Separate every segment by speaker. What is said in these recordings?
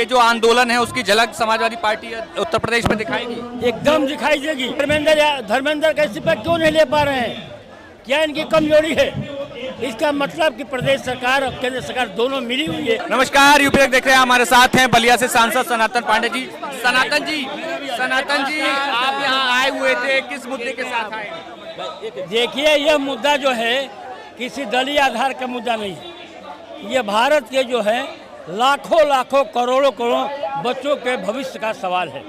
Speaker 1: ये जो आंदोलन है उसकी झलक समाजवादी पार्टी उत्तर प्रदेश में दिखाएगी।
Speaker 2: एकदम दिखाई देगी। धर्मेंद्र का इस्तीफा क्यों नहीं ले पा रहे हैं? क्या इनकी कमजोरी है? इसका मतलब कि प्रदेश सरकार और केंद्र सरकार दोनों मिली हुई है।
Speaker 1: नमस्कार, यूपी देख रहे हैं, हमारे साथ हैं बलिया से सांसद सनातन पांडे जी। सनातन जी आप यहाँ आए हुए थे, किस मुद्दे के साथ आए?
Speaker 2: देखिए, यह मुद्दा जो है किसी दलीय आधार का मुद्दा नहीं है। ये भारत के जो है लाखों करोड़ों बच्चों के भविष्य का सवाल है।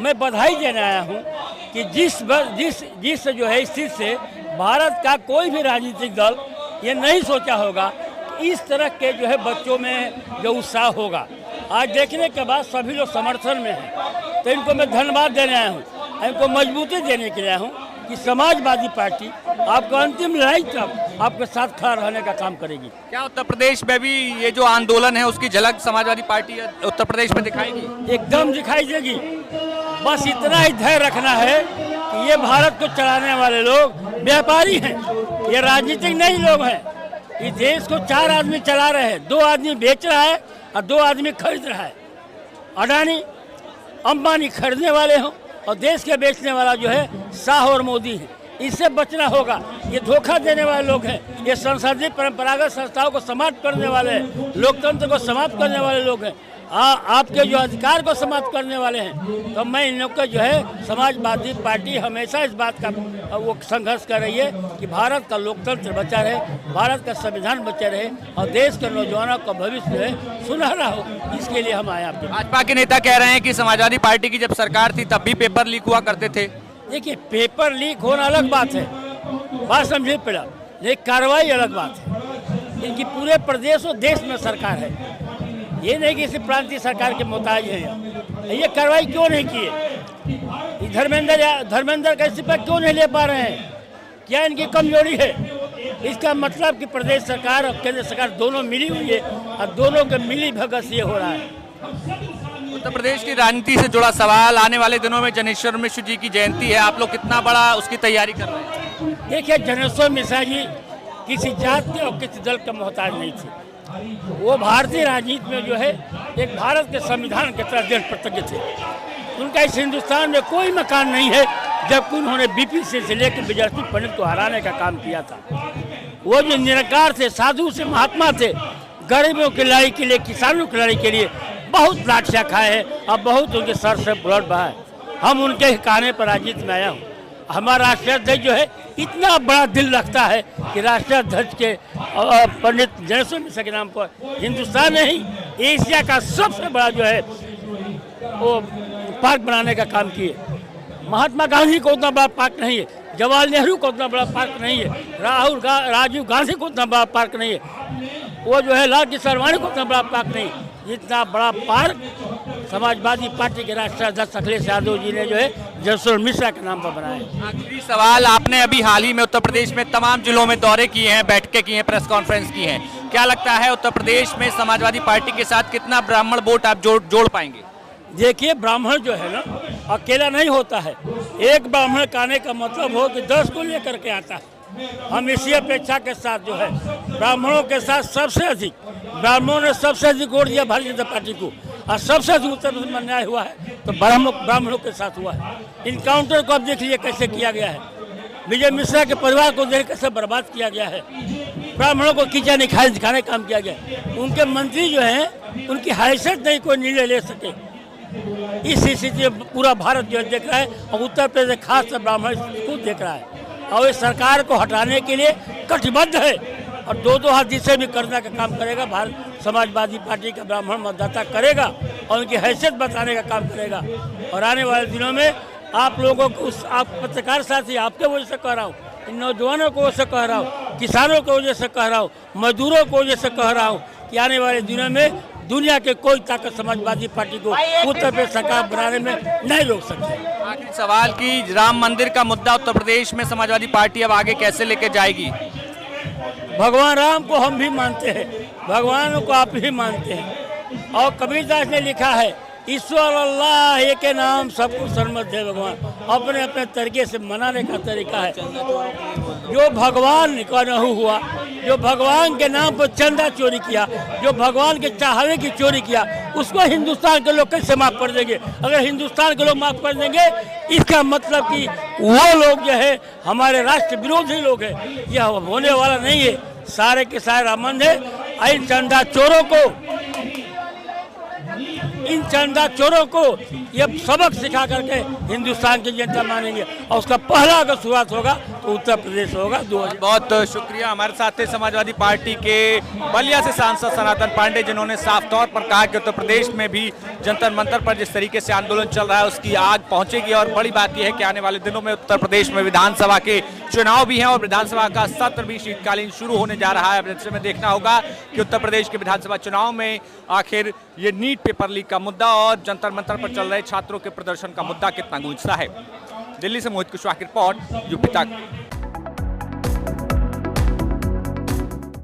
Speaker 2: मैं बधाई देने आया हूँ कि जिस जो है स्थिति से भारत का कोई भी राजनीतिक दल ये नहीं सोचा होगा कि इस तरह के जो है बच्चों में जो उत्साह होगा। आज देखने के बाद सभी लोग समर्थन में हैं, तो इनको मैं धन्यवाद देने आया हूँ, इनको मजबूती देने के लिए आया हूँ कि समाजवादी पार्टी आपको अंतिम लड़ाई तक आपके साथ खड़ा रहने का काम करेगी।
Speaker 1: क्या उत्तर प्रदेश में भी ये जो आंदोलन है उसकी झलक समाजवादी पार्टी उत्तर प्रदेश में दिखाएगी?
Speaker 2: एकदम दिखाई देगी। बस इतना ही धैर्य रखना है कि ये भारत को चलाने वाले लोग व्यापारी हैं, ये राजनीतिक नहीं लोग हैं। इस देश को 4 आदमी चला रहे हैं, 2 आदमी बेच रहा है और 2 आदमी खरीद रहा है। अडानी अंबानी खरीदने वाले हों और देश के बेचने वाला जो है शाह और मोदी है। इससे बचना होगा। ये धोखा देने वाले लोग हैं, ये संसदीय परंपरागत संस्थाओं को समाप्त करने वाले हैं, लोकतंत्र को समाप्त करने वाले लोग हैं, आपके जो अधिकार को समाप्त करने वाले हैं। तो मैं इन लोग का जो है समाजवादी पार्टी हमेशा इस बात का वो संघर्ष कर रही है कि भारत का लोकतंत्र बचा रहे, भारत का संविधान बचा रहे और देश के नौजवानों का भविष्य जो है सुनहरा हो। इसके लिए हम आए आपके।
Speaker 1: भाजपा के नेता कह रहे हैं कि समाजवादी पार्टी की जब सरकार थी तब भी पेपर लीक हुआ करते थे।
Speaker 2: देखिए, पेपर लीक होना अलग बात है, बात समझिए पड़ा, लेकिन कार्रवाई अलग बात है। इनकी पूरे प्रदेश और देश में सरकार है, ये नहीं कि किसी प्रांतीय सरकार के मोहताज है। ये कार्रवाई क्यों नहीं की है? धर्मेंद्र का इस्तीफा क्यों नहीं ले पा रहे हैं? क्या इनकी कमजोरी है? इसका मतलब कि प्रदेश सरकार और केंद्र सरकार दोनों मिली हुई है और दोनों के मिली भगत से हो रहा है।
Speaker 1: उत्तर प्रदेश की राजनीति से जुड़ा सवाल, आने वाले दिनों में जनेश्वर मिश्र जी की जयंती है, आप लोग कितना बड़ा उसकी तैयारी कर रहे हैं?
Speaker 2: देखिए, जनेश्वर मिश्र जी किसी जात के और किसी दल के मोहताज नहीं थे। वो भारतीय राजनीति में जो है एक भारत के संविधान के तरह दृढ़ प्रतिज्ञ थे। उनका इस हिंदुस्तान में कोई मकान नहीं है, जबकि उन्होंने बीपी से लेकर विजय पंडित को हराने का काम किया था। वो जो निरंकार थे, साधु से महात्मा थे, गरीबों की लड़ाई के लिए, किसानों की लड़ाई के लिए बहुत लाठियाँ खाए हैं और बहुत उनके सर से ब्लड बहा है। हम उनके कहने पर राजनीति में आया हूँ। हमारा राष्ट्रीय अध्यक्ष जो है इतना बड़ा दिल रखता है कि राष्ट्रीय अध्यक्ष के पंडित जनेश्वर मिश्र के नाम पर हिंदुस्तान में ही एशिया का सबसे बड़ा जो है वो पार्क बनाने का काम किए। महात्मा गांधी को उतना बड़ा पार्क नहीं है, जवाहरलाल नेहरू को उतना बड़ा पार्क नहीं है, राजीव गांधी को उतना बड़ा पार्क नहीं है, वो जो है लाल कृष्ण आडवाणी को उतना बड़ा पार्क नहीं। इतना बड़ा पार्क समाजवादी पार्टी के राष्ट्रीय अध्यक्ष अखिलेश यादव जी ने जो है जनेश्वर मिश्रा के नाम पर बनाया।
Speaker 1: आखिरी सवाल, आपने अभी हाल ही में उत्तर प्रदेश में तमाम जिलों में दौरे किए हैं, बैठकें की हैं, प्रेस कॉन्फ्रेंस की हैं, क्या लगता है उत्तर प्रदेश में समाजवादी पार्टी के साथ कितना ब्राह्मण वोट आप जोड़ पाएंगे?
Speaker 2: देखिए, ब्राह्मण जो है ना अकेला नहीं होता है। एक ब्राह्मण का आने का मतलब हो कि 10 को लेकर के आता है। हम इसी अपेक्षा के साथ जो है ब्राह्मणों के साथ सबसे अधिक, ब्राह्मणों ने सबसे अधिक वोट दिया भारतीय जनता पार्टी को और सबसे अधिक उत्तर प्रदेश में अन्याय हुआ है तो ब्राह्मणों के साथ हुआ है। इनकाउंटर को अब देख लीजिए कैसे किया गया है, विजय मिश्रा के परिवार को देख कैसे बर्बाद किया गया है, ब्राह्मणों को कीचड़ दिखाने का काम किया गया। उनके मंत्री जो हैं उनकी हैसियत नहीं कोई निर्णय ले सके। इस स्थिति में पूरा भारत जो देख रहा है और उत्तर प्रदेश खासकर ब्राह्मण को देख रहा है और इस सरकार को हटाने के लिए कटिबद्ध है और 2 हाथ जिसे भी करने का काम करेगा भारत समाजवादी पार्टी का ब्राह्मण मतदाता करेगा और उनकी हैसियत बताने का काम करेगा। और आने वाले दिनों में आप लोगों को आप पत्रकार साथी आपके वजह से कह रहा हूँ, इन नौजवानों को वजह से कह रहा हूँ, किसानों की वजह से कह रहा हूँ, मजदूरों को वजह से कह रहा हूँ कि आने वाले दिनों में दुनिया के कोई ताकत समाजवादी पार्टी को उत्तर प्रदेश सरकार बनाने में नहीं रोक सकती।
Speaker 1: आखिरी सवाल कि राम मंदिर का मुद्दा उत्तर प्रदेश में समाजवादी पार्टी अब आगे कैसे लेके जाएगी?
Speaker 2: भगवान राम को हम भी मानते हैं, भगवान को आप भी मानते हैं और कबीरदास ने लिखा है ईश्वर अल्लाह एक के नाम सबको सरमत दे। भगवान अपने अपने तरीके से मनाने का तरीका है। जो भगवान का नहीं हुआ जो भगवान के नाम पर चंदा चोरी किया, जो भगवान के चाहवे की चोरी किया, उसको हिंदुस्तान के लोग कैसे माफ कर देंगे? अगर हिंदुस्तान के लोग माफ कर देंगे, इसका मतलब कि वो लोग जो है हमारे राष्ट्र विरोधी लोग हैं। यह होने वाला नहीं है। सारे के सारे रामन है। इन चंदा चोरों को ये सबक सिखा करके हिंदुस्तान की जनता मानेंगे, और उसका पहला अगर शुरुआत होगा तो उत्तर प्रदेश होगा।
Speaker 1: बहुत शुक्रिया। हमारे साथ थे समाजवादी पार्टी के बलिया से सांसद सनातन पांडे, जिन्होंने साफ तौर पर कहा कि उत्तर प्रदेश में भी जंतर मंतर पर जिस तरीके से आंदोलन चल रहा है उसकी आग पहुंचेगी। और बड़ी बात यह है कि आने वाले दिनों में उत्तर प्रदेश में विधानसभा के चुनाव भी हैं और विधानसभा का सत्र भी शीतकालीन शुरू होने जा रहा है। ऐसे में देखना होगा कि उत्तर प्रदेश के विधानसभा चुनाव में आखिर ये नीट पेपर लीक का मुद्दा और जंतर मंतर पर चल रहे छात्रों के प्रदर्शन का मुद्दा कितना गूंजता है। दिल्ली से मोहित कुशवाहा की रिपोर्ट, यूपी तक।